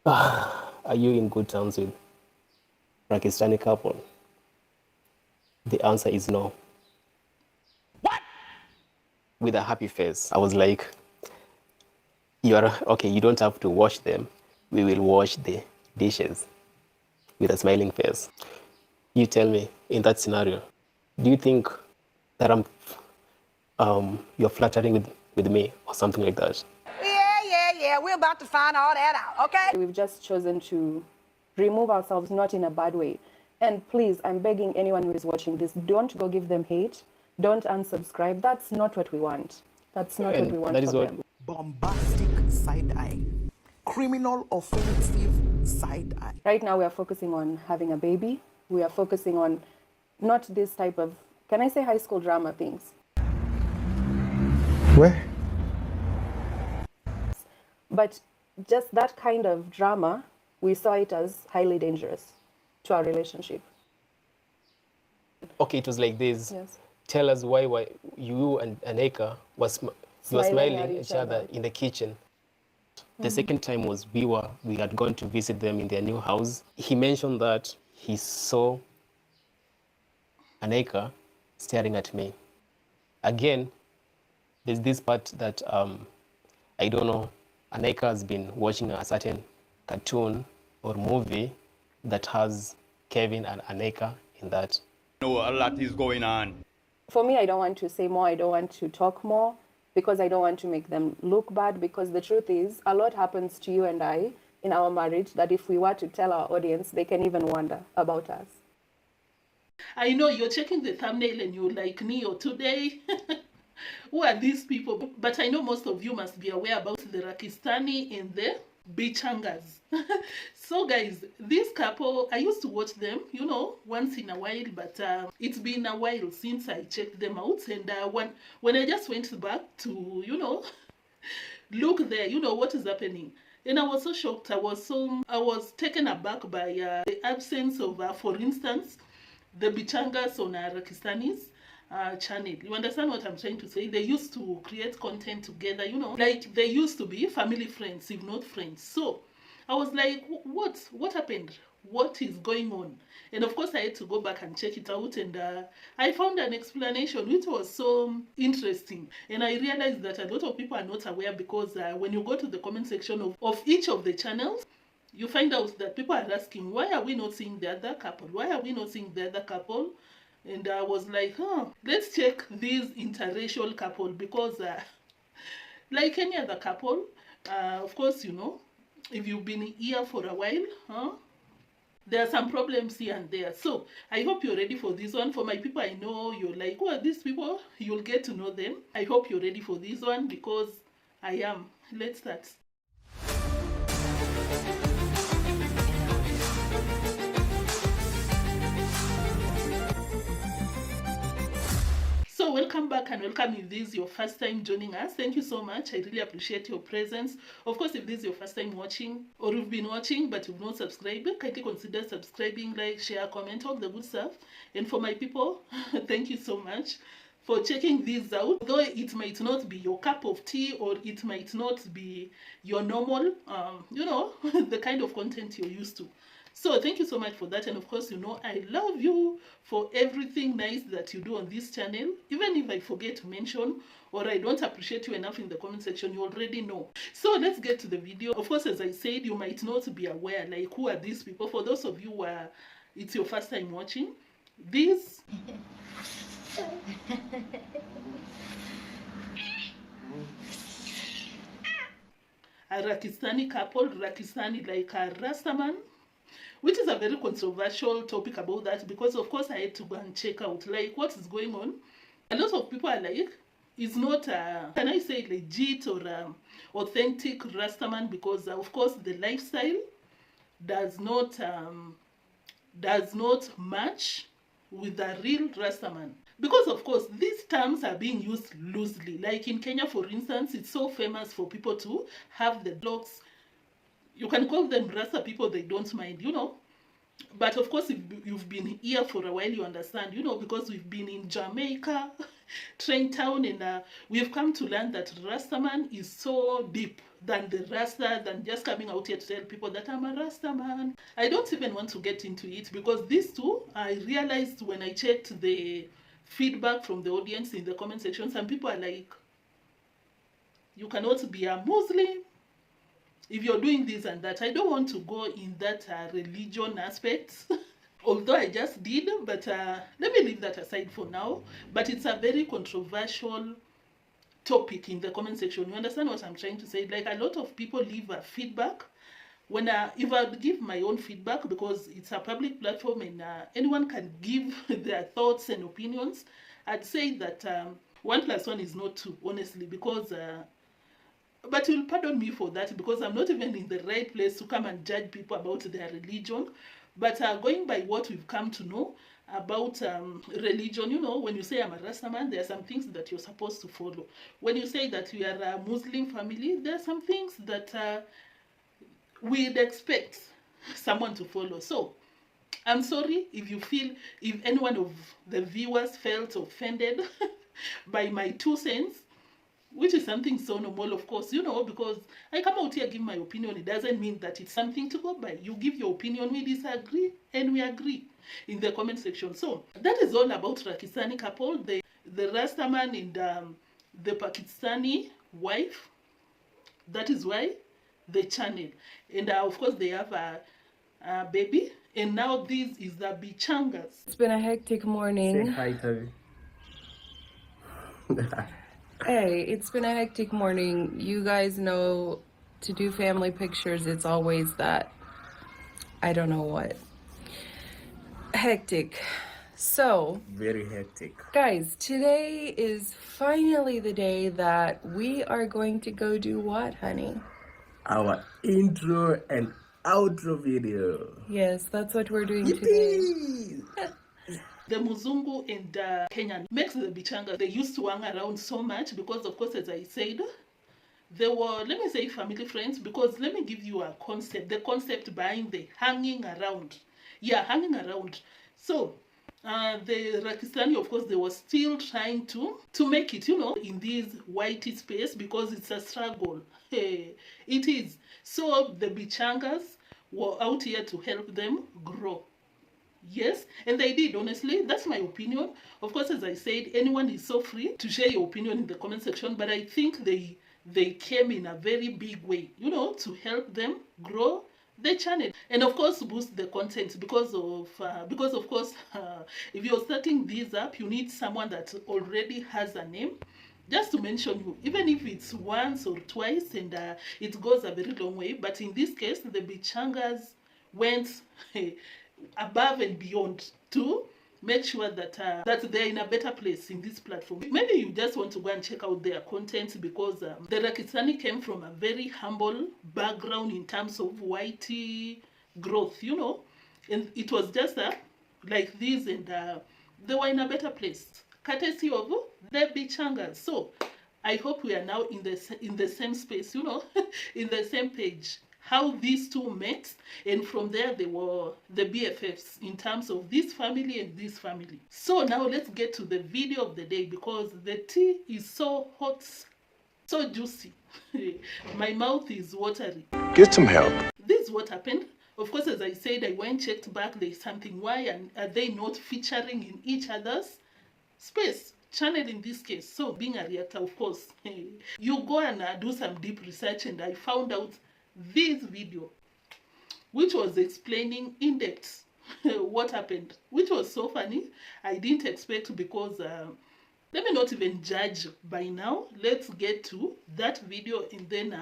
Are you in good terms with Rakistani couple? The answer is no. What? With a happy face. I was like, you're okay, you don't have to wash them. We will wash the dishes with a smiling face. You tell me, in that scenario, do you think that you're flattering with me or something like that? Yeah. We're about to find all that out, okay? We've just chosen to remove ourselves, not in a bad way. And please, I'm begging anyone who is watching this, don't go give them hate. Don't unsubscribe. That's not what we want. That's not what we want for them. Bombastic side eye. Criminal offensive side eye. Right now, we are focusing on having a baby. We are focusing on not this type of, can I say high school drama things? Where? But just that kind of drama, we saw it as highly dangerous to our relationship. Okay, it was like this. Yes. Tell us why you and Anaika were smiling at each other in the kitchen. The second time was we had gone to visit them in their new house. He mentioned that he saw Anaika staring at me. Again, there's this part that I don't know. Anaika has been watching a certain cartoon or movie that has Kevin and Anaika in that. No, a lot is going on. For me, I don't want to say more. I don't want to talk more because I don't want to make them look bad, because the truth is a lot happens to you and I in our marriage that if we were to tell our audience, they can even wonder about us. I know you're checking the thumbnail and you're like, Neo, today, who are these people? But I know most of you must be aware about the Rakistani and the Bichangas. So guys, this couple, I used to watch them, once in a while, but it's been a while since I checked them out. And when I just went back to, look there, what is happening. And I was so shocked. I was taken aback by the absence of, for instance, the Bichangas on Rakistani's channel. You understand what I'm trying to say? They used to create content together, like they used to be family friends, if not friends. So I was like, what happened? What is going on? And of course I had to go back and check it out, and I found an explanation which was so interesting. And I realized that a lot of people are not aware, because when you go to the comment section of each of the channels, you find out that people are asking, why are we not seeing the other couple? Why are we not seeing the other couple? And I was like, let's check this interracial couple, because like any other couple, of course, if you've been here for a while, there are some problems here and there. So I hope you're ready for this one. For my people, I know you're like, who are these people? You'll get to know them. I hope you're ready for this one, because I am. Let's start. So welcome back, and welcome if this is your first time joining us. Thank you so much. I really appreciate your presence. Of course, if this is your first time watching, or you've been watching but you've not subscribed, kindly consider subscribing, like, share, comment, all the good stuff. And for my people, thank you so much for checking this out. Though it might not be your cup of tea, or it might not be your normal, the kind of content you're used to. So thank you so much for that. And of course, I love you for everything nice that you do on this channel. Even if I forget to mention, or I don't appreciate you enough in the comment section, you already know. So let's get to the video. Of course, as I said, you might not be aware, like, who are these people? For those of you who it's your first time watching, these a Rakistani couple. Rakistani, like a Rastaman, which is a very controversial topic about that, because of course I had to go and check out, like, what is going on. A lot of people are like, it's not can I say legit or authentic Rastaman, because of course the lifestyle does not match with the real Rastaman. Because of course these terms are being used loosely. Like in Kenya, for instance, it's so famous for people to have the locks. You can call them Rasta people, they don't mind, But of course, if you've been here for a while, you understand, because we've been in Jamaica, Train Town, and we've come to learn that Rastaman is so deep than the Rasta, than just coming out here to tell people that I'm a Rastaman. I don't even want to get into it because these two, I realized when I checked the feedback from the audience in the comment section, some people are like, you cannot be a Muslim if you're doing this and that. I don't want to go in that religion aspect. Although I just did, but let me leave that aside for now. But it's a very controversial topic in the comment section. You understand what I'm trying to say? Like, a lot of people leave a feedback. When if I give my own feedback, because it's a public platform and anyone can give their thoughts and opinions, I'd say that 1 + 1 is not 2, honestly, because but you'll pardon me for that because I'm not even in the right place to come and judge people about their religion. But going by what we've come to know about religion, when you say I'm a Rastaman, there are some things that you're supposed to follow. When you say that you are a Muslim family, there are some things that we'd expect someone to follow. So I'm sorry if any one of the viewers felt offended by my 2 cents, which is something so normal, of course, because I come out here give my opinion. It doesn't mean that it's something to go by. You give your opinion, we disagree, and we agree in the comment section. So that is all about Rakistani couple, the Rastaman and the Pakistani wife. That is why the channel. And of course, they have a baby. And now this is the Bichangas. It's been a hectic morning. Say hi, Tavi. Hey, it's been a hectic morning. You guys know to do family pictures, it's always that, I don't know what. Hectic. So, Very hectic. guys, today is finally the day that we are going to go do what, honey? Our intro and outro video. Yes, that's what we're doing today. The Muzungu and Kenyan makes the Bichanga. They used to hang around so much because, of course, as I said, they were, let me say, family friends, because let me give you a concept, the concept behind the hanging around. Yeah, hanging around. So, the Rakistani, of course, they were still trying to make it, in this whitey space because it's a struggle. Hey, it is. So, the Bichangas were out here to help them grow. Yes, and they did, honestly. That's my opinion. Of course, as I said, anyone is so free to share your opinion in the comment section, but I think they came in a very big way, to help them grow the channel and of course boost the content because of course if you're starting this up, you need someone that already has a name just to mention you, even if it's once or twice, and it goes a very long way. But in this case, the Bichangas went above and beyond to make sure that that they're in a better place in this platform. Maybe you just want to go and check out their content because the Rakistani came from a very humble background in terms of whitey growth, and it was just like this, and they were in a better place, courtesy of the Bichangas. So I hope we are now in the same space, in the same page. How these two met, and from there they were the BFFs in terms of this family and this family. So now let's get to the video of the day because the tea is so hot, so juicy. My mouth is watery. Get some help. This is what happened. Of course, as I said, I went checked back. There's something. Why are they not featuring in each other's space? Channel in this case. So being a reactor, of course, you go and do some deep research, and I found out this video which was explaining in depth what happened, which was so funny. I didn't expect because let me not even judge by now. Let's get to that video and then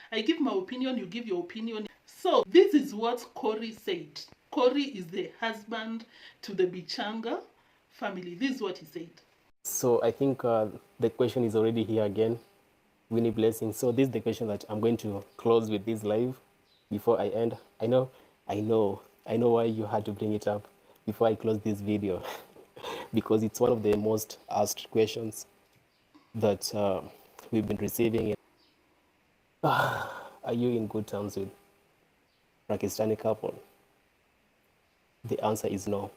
I give my opinion, you give your opinion. So this is what Koree said. Koree is the husband to the Bichanga family. This is what he said. So I think the question is already here again. Winnie Blessing. So this is the question that I'm going to close with this live before I end. I know why you had to bring it up before I close this video because it's one of the most asked questions that we've been receiving. Are you in good terms with Rakistani couple? The answer is no.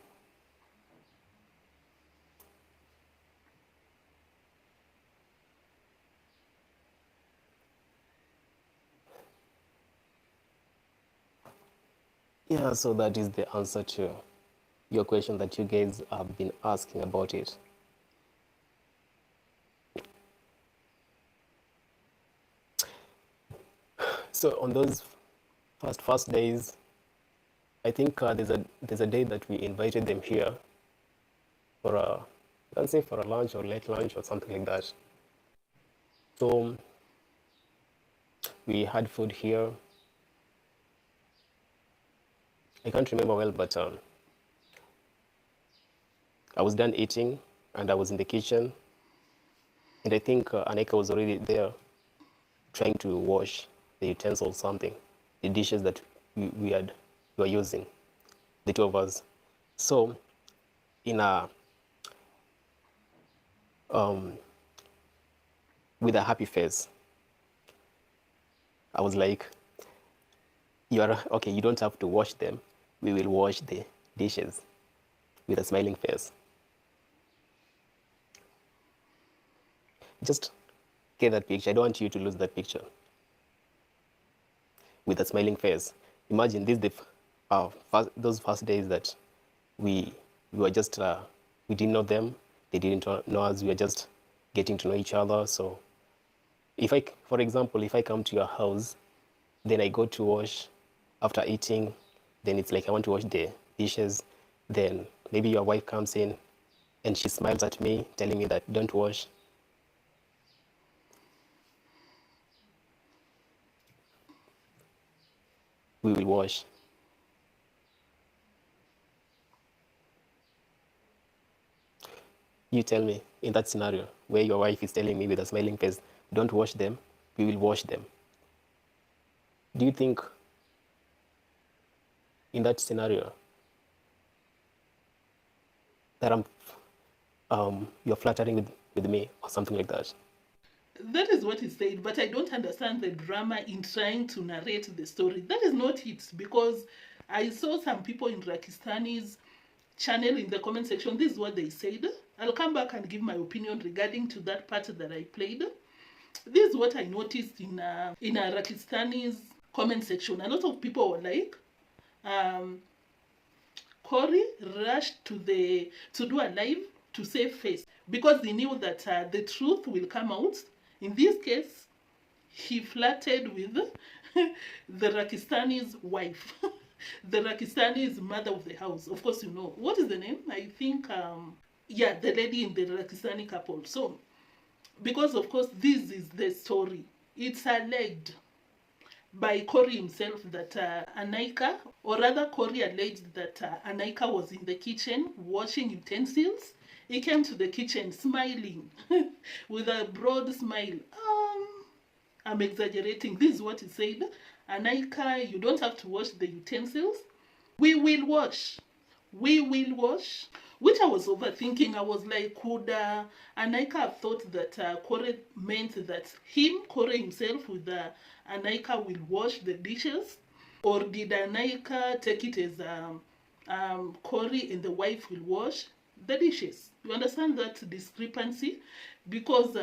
Yeah, so that is the answer to your question that you guys have been asking about it. So on those first days, I think there's a day that we invited them here for a, let's say for a lunch or late lunch or something like that. So we had food here. I can't remember well, but I was done eating and I was in the kitchen, and I think Anaika was already there trying to wash the utensils, something, the dishes that we were using, the two of us. So in a with a happy face, I was like, "You are okay. You don't have to wash them. We will wash the dishes," with a smiling face. Just get that picture. I don't want you to lose that picture. With a smiling face. Imagine this those first days that we were just we didn't know them, they didn't know us. We were just getting to know each other. So for example, if I come to your house, then I go to wash after eating, then it's like I want to wash the dishes. Then maybe your wife comes in and she smiles at me, telling me that don't wash. We will wash. You tell me, in that scenario where your wife is telling me with a smiling face, don't wash them, we will wash them. Do you think in that scenario that you're flattering with me or something like that? That is what he said, but I don't understand the drama in trying to narrate the story. That is not it, because I saw some people in Rakistani's channel in the comment section. This is what they said. I'll come back and give my opinion regarding to that part that I played. This is what I noticed in a Rakistani's comment section. A lot of people were like, Koree rushed to do a live to save face because he knew that the truth will come out. In this case, he flirted with the Rakistani's wife. The Rakistani's mother of the house. Of course, you know. What is the name? I think, yeah, the lady in the Rakistani couple. So, because of course, this is the story. It's alleged by Koree himself that Anaika, or rather Koree alleged that Anaika was in the kitchen washing utensils. He came to the kitchen smiling with a broad smile. I'm exaggerating. This is what he said. Anaika, you don't have to wash the utensils. We will wash. We will wash. Which I was overthinking. I was like, could Anaika have thought that Koree meant that Koree himself, with Anaika will wash the dishes? Or did Anaika take it as Koree and the wife will wash the dishes? You understand that discrepancy? Because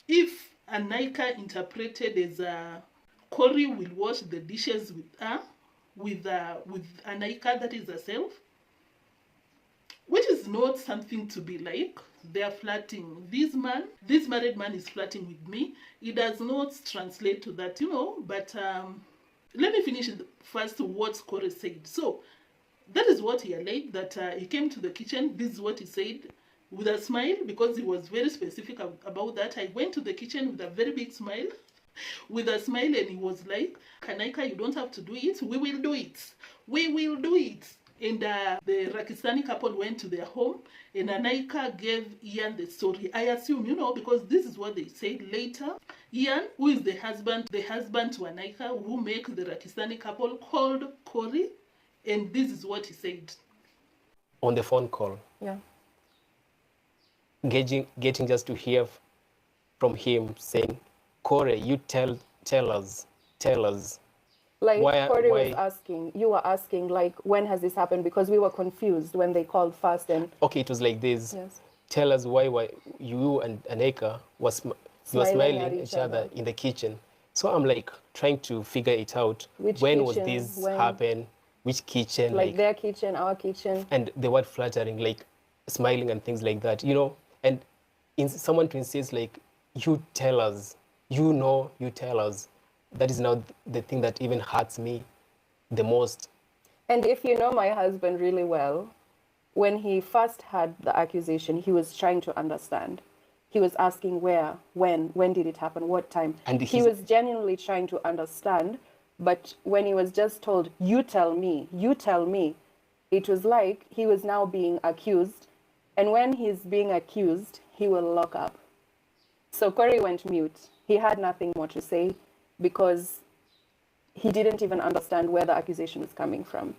if Anaika interpreted as Koree will wash the dishes with Anaika, that is herself, which is not something to be like. They are flirting. This married man is flirting with me. It does not translate to that, but let me finish first what Koree said. So that is what he alleged, that he came to the kitchen. This is what he said with a smile, because he was very specific about that. I went to the kitchen with a very big smile. With a smile, and he was like, Anaika, you don't have to do it. We will do it. We will do it. And the Rakistani couple went to their home, and Anaika gave Ian the story. I assume, because this is what they said later. Ian, who is the husband to Anaika, who make the Rakistani couple, called Koree, and this is what he said. On the phone call. Yeah. Getting just to hear from him saying, Koree, you tell us Like Why- Koree was why- asking, you were asking, like, when has this happened? Because we were confused when they called first and Okay, it was like this. Yes. Tell us why you and Anaika you were Smiling smiling at at each each other other. in the kitchen. So I'm like trying to figure it out. Which when was kitchen? this When? happen? Which kitchen? like their kitchen, our kitchen. And the word flattering, like smiling and things like that, and someone to insist like, you tell us, you tell us. That is now the thing that even hurts me the most. And if you know my husband really well, when he first had the accusation, he was trying to understand. He was asking where, when did it happen, what time. And he was genuinely trying to understand. But when he was just told, you tell me, it was like he was now being accused. And when he's being accused, he will lock up. So Koree went mute. He had nothing more to say because he didn't even understand where the accusation was coming from.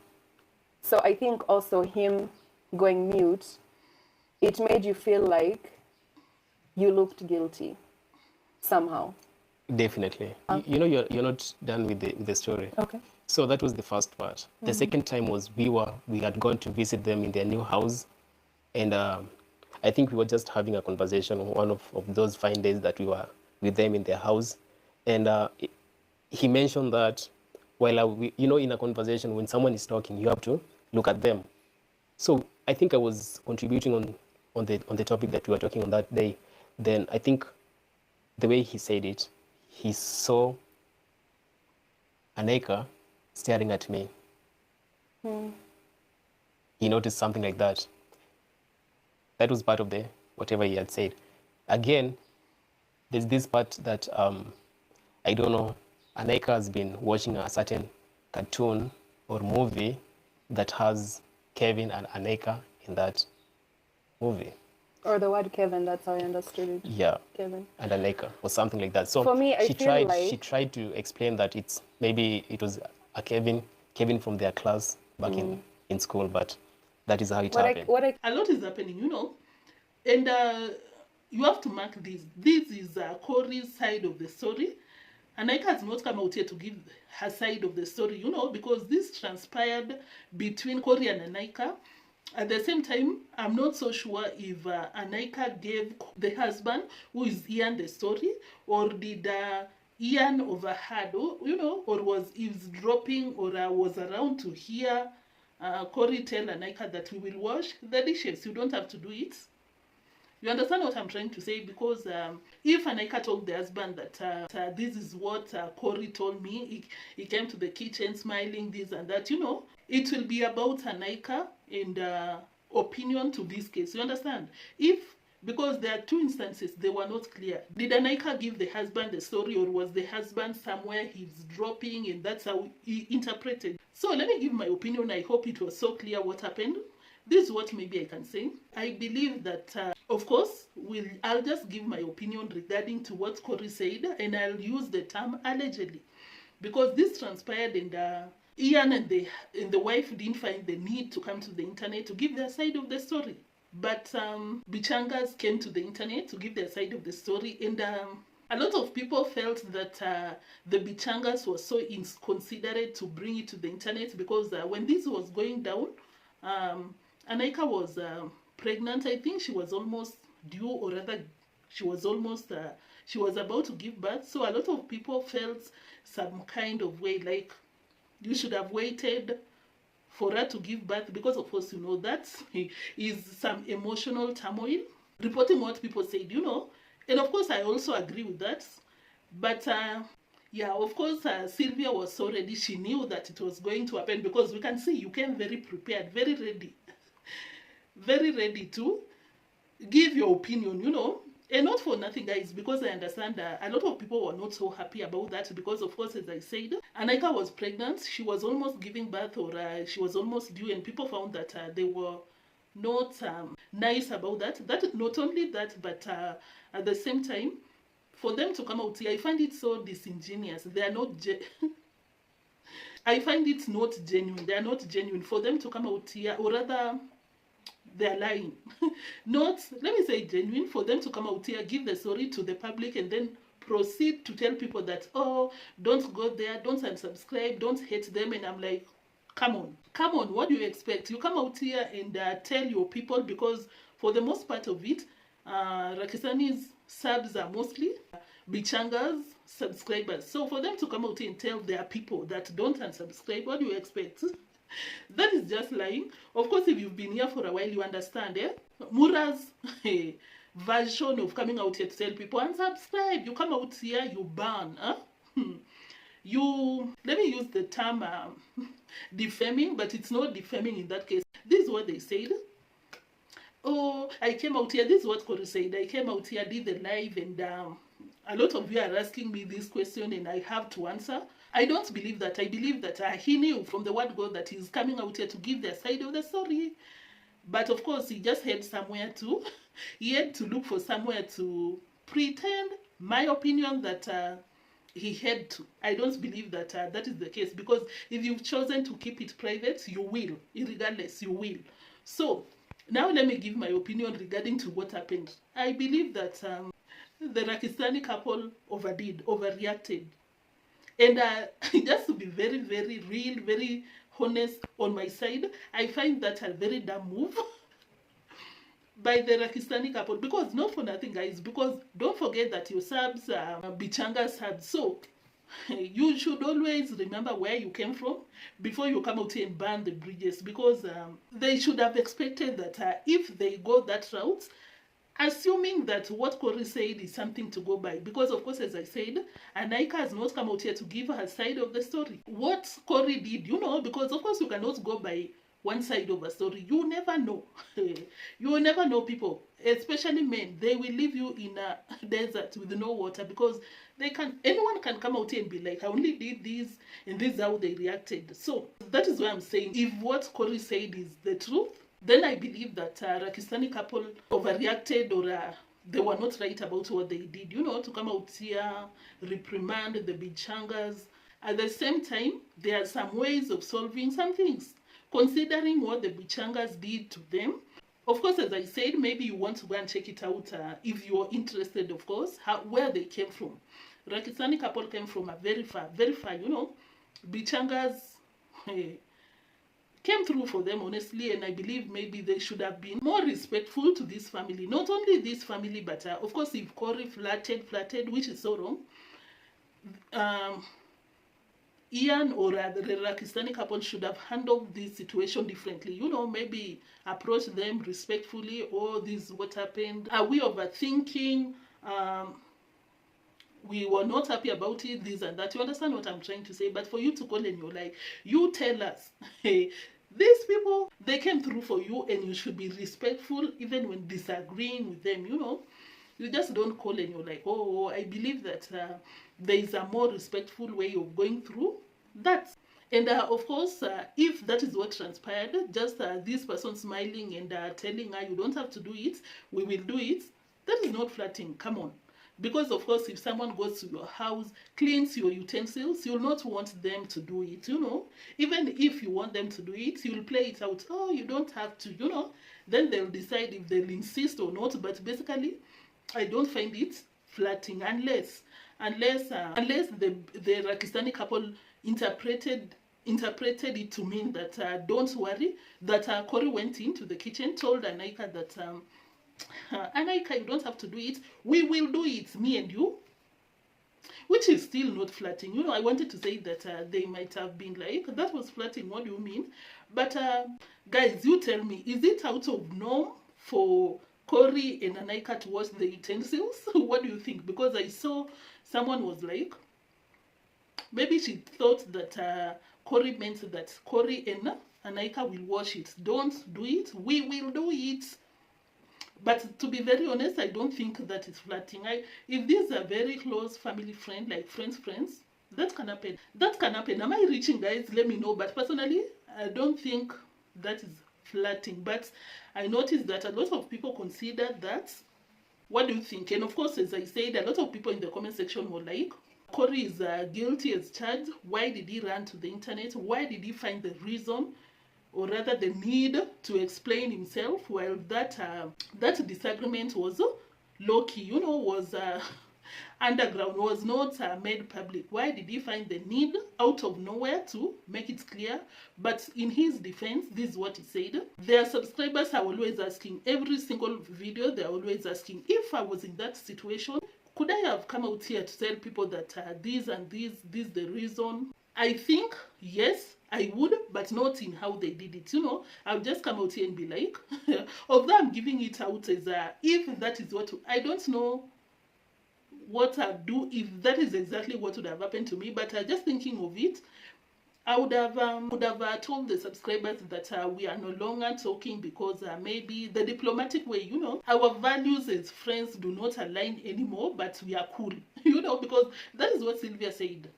So I think also him going mute, it made you feel like you looked guilty somehow. Definitely. You're not done with the story. Okay. So that was the first part. The second time was we had gone to visit them in their new house, and I think we were just having a conversation on one of those fine days that we were with them in their house, and he mentioned that in a conversation, when someone is talking, you have to look at them. So I think I was contributing on the topic that we were talking on that day. Then I think the way he said it, he saw Anaika staring at me. He noticed something like that. That was part of the whatever he had said. Again, there's this part that I don't know. Anaika has been watching a certain cartoon or movie that has Kevin and Anaika in that movie. Or the word Kevin, that's how I understood it. Yeah. Kevin. And Anaika or something like that. So for me, I she feel tried to explain that maybe it was a Kevin from their class back in school, but that is how it happened. A lot is happening, and you have to mark this. This is Koree's side of the story. Anaika has not come out here to give her side of the story, because this transpired between Koree and Anaika. At the same time, I'm not so sure if Anaika gave the husband, who is Ian, the story, or did Ian overheard, or was eavesdropping, or was around to hear Koree tell Anaika that we will wash the dishes. You don't have to do it. You understand what I'm trying to say? Because if Anaika told the husband that this is what Koree told me, he came to the kitchen smiling, this and that, it will be about Anaika and opinion to this case. You understand? Because there are two instances, they were not clear. Did Anaika give the husband the story, or was the husband somewhere he's dropping, and that's how he interpreted? So let me give my opinion. I hope it was so clear what happened. This is what maybe I can say. I believe that, of course, I'll just give my opinion regarding to what Koree said, and I'll use the term allegedly. Because this transpired, and Ian and the wife didn't find the need to come to the internet to give their side of the story. But Bichangas came to the internet to give their side of the story, and a lot of people felt that the Bichangas were so inconsiderate to bring it to the internet, because when this was going down, Anaika was pregnant. I think she was almost due, or rather, she was about to give birth. So a lot of people felt some kind of way, like you should have waited for her to give birth, because of course, that is some emotional turmoil. Reporting what people said, and of course, I also agree with that. But yeah, of course, Sylvia was so ready. She knew that it was going to happen, because we can see you came very prepared, very ready, very ready to give your opinion, And not for nothing, guys, because I understand that a lot of people were not so happy about that, because, of course, as I said, Anaika was pregnant. She was almost giving birth, or she was almost due, and people found that they were not nice about that. That not only that, but at the same time, for them to come out here, I find it so disingenuous. They are not I find it not genuine. They are not genuine. For them to come out here, or rather, they are lying. Not, let me say genuine, for them to come out here, give the story to the public, and then proceed to tell people that, oh, don't go there, don't unsubscribe, don't hate them. And I'm like, come on, what do you expect? You come out here and tell your people, because for the most part of it, Rakistani's subs are mostly Bichanga's subscribers. So for them to come out here and tell their people that don't unsubscribe, what do you expect? That is just lying. Of course, if you've been here for a while, you understand, eh? Mura's version of coming out here to tell people unsubscribe. You come out here, you ban, huh? You, let me use the term defaming, but it's not defaming in that case. This is what they said. Oh, I came out here, this is what Koree said. I came out here, did the live, and a lot of you are asking me this question and I have to answer. I don't believe that. I believe that he knew from the word God that he's coming out here to give their side of the story. But of course, he just had somewhere to, he had to look for somewhere to pretend, my opinion, that he had to. I don't believe that that is the case, because if you've chosen to keep it private, you will. Regardless, you will. So, now let me give my opinion regarding to what happened. I believe that the Rakistani couple overreacted. And just to be very, very real, very honest on my side, I find that a very dumb move by the Rakistani couple. Because not for nothing, guys, because don't forget that your subs are Bichanga subs. So you should always remember where you came from before you come out here and burn the bridges. Because they should have expected that if they go that route, assuming that what Koree said is something to go by, because of course, as I said, Anaika has not come out here to give her side of the story. What Koree did, you know, because of course you cannot go by one side of a story. You never know. You will never know, people, especially men. They will leave you in a desert with no water, because anyone can come out here and be like, I only did this, and this is how they reacted. So that is why I'm saying, if what Koree said is the truth, then I believe that Rakistani couple overreacted, or they were not right about what they did, you know, to come out here, reprimand the Bichangas. At the same time, there are some ways of solving some things, considering what the Bichangas did to them. Of course, as I said, maybe you want to go and check it out if you're interested, of course, where they came from. Rakistani couple came from a very far, you know. Bichangas came through for them, honestly, and I believe maybe they should have been more respectful to this family. Not only this family, but of course, if Koree flattered, which is so wrong, Ian or the Rakistani couple should have handled this situation differently. You know, maybe approach them respectfully. Oh, this is what happened. Are we overthinking? We were not happy about it, this and that. You understand what I'm trying to say? But for you to call and you're like, you tell us, hey, these people, they came through for you, and you should be respectful even when disagreeing with them, you know. You just don't call and you're like, oh, I believe that there is a more respectful way of going through that. And of course, if that is what transpired, just this person smiling and telling her, you don't have to do it, we will do it, that is not flirting. Come on. Because of course, if someone goes to your house, cleans your utensils, you'll not want them to do it, you know. Even if you want them to do it, you'll play it out. Oh, you don't have to, you know. Then they'll decide if they'll insist or not. But basically, I don't find it flirting unless the Rakistani couple interpreted it to mean that don't worry, that Koree went into the kitchen, told Anaika that Anaika, you don't have to do it, we will do it, me and you, which is still not flirting. You know, I wanted to say that they might have been like, that was flirting, what do you mean? But guys, you tell me, is it out of norm for Koree and Anaika to wash the utensils? What do you think? Because I saw someone was like, maybe she thought that Koree meant that Koree and Anaika will wash it. Don't do it, we will do it. But to be very honest, I don't think that is flirting. If these are very close family friend, like friends, that can happen. That can happen. Am I reaching, guys? Let me know. But personally, I don't think that is flirting. But I noticed that a lot of people consider that. What do you think? And of course, as I said, a lot of people in the comment section were like, Koree is guilty as charged. Why did he run to the internet? Why did he find the reason, or rather the need to explain himself, while that disagreement was low-key, you know, was underground was not made public? Why did he find the need out of nowhere to make it clear? But in his defense, this is what he said. Their subscribers are always asking, every single video, they're always asking, if I was in that situation, could I have come out here to tell people that this and this is the reason? I think, yes, I would, but not in how they did it. You know, I'll just come out here and be like, although I'm giving it out as if that is what, I don't know what I'd do if that is exactly what would have happened to me, but just thinking of it, I would have told the subscribers that we are no longer talking because maybe the diplomatic way, you know, our values as friends do not align anymore, but we are cool, you know, because that is what Sylvia said.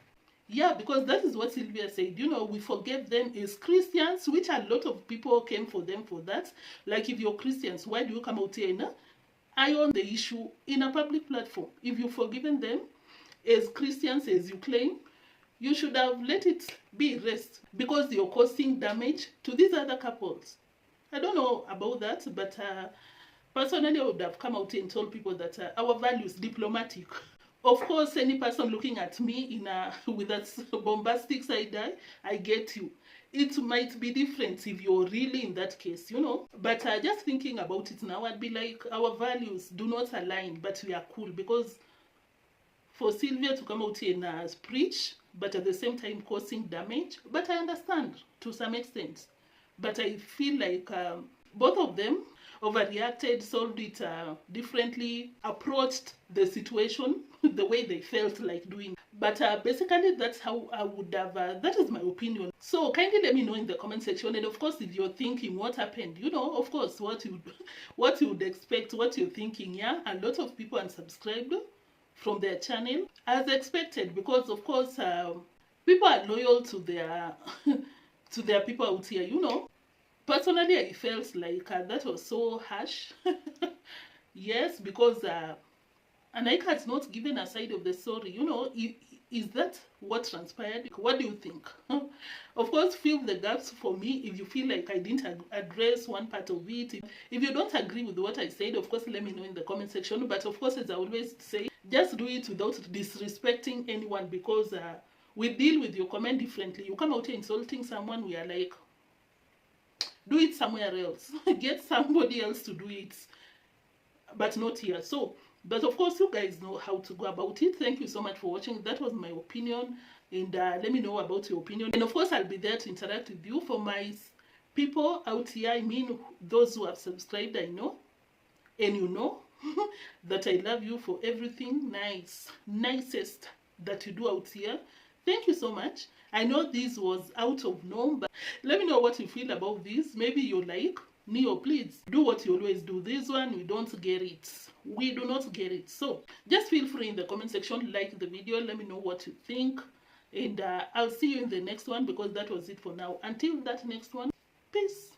Yeah, because that is what Sylvia said. You know, we forgave them as Christians, which a lot of people came for them for that. Like, if you're Christians, why do you come out here and iron the issue in a public platform? If you've forgiven them as Christians, as you claim, you should have let it be rest, because you're causing damage to these other couples. I don't know about that, but personally, I would have come out and told people that our values, diplomatic. Of course, any person looking at me with that bombastic side eye, I get you. It might be different if you're really in that case, you know. But just thinking about it now, I'd be like, our values do not align, but we are cool. Because for Sylvia to come out here and preach, but at the same time causing damage, but I understand to some extent. But I feel like both of them overreacted, solved it differently, approached the situation the way they felt like doing. But basically, that's how I would have, that is my opinion. So kindly let me know in the comment section. And of course, if you're thinking what happened, you know, of course, what you would expect, what you're thinking. Yeah, a lot of people unsubscribed from their channel as expected, because of course people are loyal to their to their people out here, you know. Personally, I felt like that was so harsh. Yes, because Anaika has not given a side of the story, you know. Is that what transpired? What do you think? Of course, fill the gaps for me if you feel like I didn't address one part of it. If you don't agree with what I said, of course, let me know in the comment section. But of course, as I always say, just do it without disrespecting anyone, because we deal with your comment differently. You come out here insulting someone, we are like, do it somewhere else. Get somebody else to do it, but not here. So, but of course, you guys know how to go about it. Thank you so much for watching. That was my opinion, and let me know about your opinion. And of course, I'll be there to interact with you. For my people out here, I mean those who have subscribed, I know, and you know that I love you for everything nicest that you do out here. Thank you so much. I know this was out of norm, but let me know what you feel about this. Maybe you're like, Neo, please do what you always do. This one, we don't get it. We do not get it. So just feel free in the comment section, like the video, let me know what you think. And I'll see you in the next one, because that was it for now. Until that next one, peace.